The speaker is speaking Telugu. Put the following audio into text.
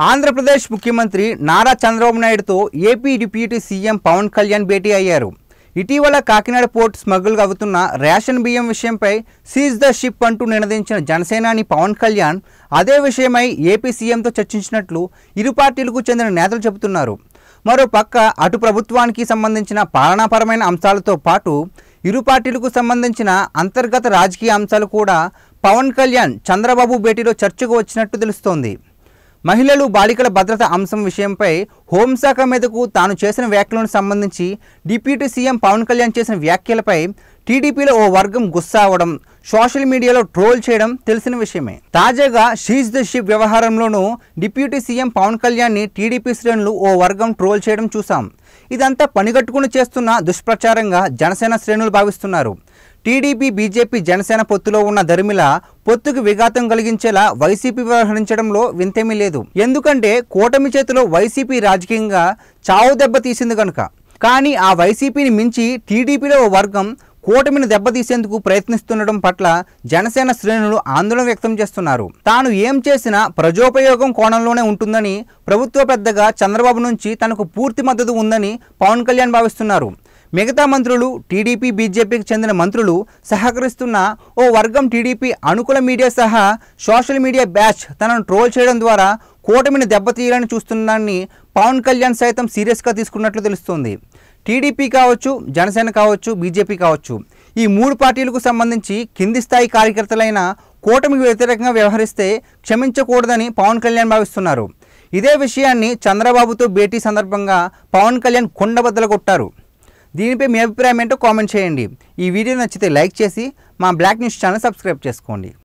ఆంధ్రప్రదేశ్ ముఖ్యమంత్రి నారా చంద్రబాబు నాయుడుతో AP deputy CM Pawan Kalyan భేటీ అయ్యారు. ఇటీవల కాకినాడ పోర్ట్ స్మగుల్ అవుతున్న రేషన్ బియ్యం విషయంపై సీజ్ ద షిప్ అంటూ నినదించిన జనసేనాని పవన్ కళ్యాణ్ అదే విషయమై ఏపీ సీఎంతో చర్చించినట్లు ఇరు పార్టీలకు చెందిన నేతలు చెబుతున్నారు. మరోపక్క అటు ప్రభుత్వానికి సంబంధించిన పాలనాపరమైన అంశాలతో పాటు ఇరు పార్టీలకు సంబంధించిన అంతర్గత రాజకీయ అంశాలు కూడా పవన్ కళ్యాణ్ చంద్రబాబు భేటీలో చర్చకు వచ్చినట్టు తెలుస్తోంది. మహిళలు బాలికల భద్రత అంశం విషయంపై హోంశాఖ మీదకు తాను చేసిన వ్యాఖ్యలను సంబంధించి డిప్యూటీ సీఎం పవన్ కళ్యాణ్ చేసిన వ్యాఖ్యలపై టీడీపీలో ఓ వర్గం గుస్సా అవడం, సోషల్ మీడియాలో ట్రోల్ చేయడం తెలిసిన విషయమే. తాజాగా షీజ్ ద షిప్ వ్యవహారంలోనూ డిప్యూటీ సీఎం పవన్ కళ్యాణ్ని టీడీపీ శ్రేణులు ఓ వర్గం ట్రోల్ చేయడం చూసాం. ఇదంతా పనిగట్టుకుని చేస్తున్న దుష్ప్రచారంగా జనసేన శ్రేణులు భావిస్తున్నారు. టీడీపీ, బీజేపీ, జనసేన పొత్తులో ఉన్న దరిమిల పొత్తుకు విఘాతం కలిగించేలా వైసీపీ వ్యవహరించడంలో వింతేమీ లేదు. ఎందుకంటే కూటమి చేతిలో వైసీపీ రాజకీయంగా చావు దెబ్బ తీసింది కనుక. కానీ ఆ వైసీపీని మించి టీడీపీలో ఓ వర్గం కూటమిని దెబ్బతీసేందుకు ప్రయత్నిస్తుండడం పట్ల జనసేన శ్రేణులు ఆందోళన వ్యక్తం చేస్తున్నారు. తాను ఏం చేసినా ప్రజోపయోగం కోణంలోనే ఉంటుందని, ప్రభుత్వ పెద్దగా చంద్రబాబు నుంచి తనకు పూర్తి మద్దతు ఉందని పవన్ కళ్యాణ్ భావిస్తున్నారు. మిగతా మంత్రులు, టీడీపీ, బీజేపీకి చెందిన మంత్రులు సహకరిస్తున్న ఓ వర్గం టీడీపీ అనుకూల మీడియా సహా సోషల్ మీడియా బ్యాచ్ తనను ట్రోల్ చేయడం ద్వారా కూటమిని దెబ్బతీయాలని చూస్తున్నాన్ని పవన్ కళ్యాణ్ సైతం సీరియస్గా తీసుకున్నట్లు తెలుస్తోంది. టీడీపీ కావచ్చు, జనసేన కావచ్చు, బీజేపీ కావచ్చు, ఈ మూడు పార్టీలకు సంబంధించి కింది స్థాయి కార్యకర్తలైన కూటమికి వ్యతిరేకంగా వ్యవహరిస్తే క్షమించకూడదని పవన్ కళ్యాణ్ భావిస్తున్నారు. ఇదే విషయాన్ని చంద్రబాబుతో భేటీ సందర్భంగా పవన్ కళ్యాణ్ కుండబద్దలు కొట్టారు. దీనిపై మీ అభిప్రాయం ఏంటో కామెంట్ చేయండి. ఈ వీడియో నచ్చితే లైక్ చేసి మా బ్లాక్ న్యూస్ ఛానల్ సబ్స్క్రైబ్ చేసుకోండి.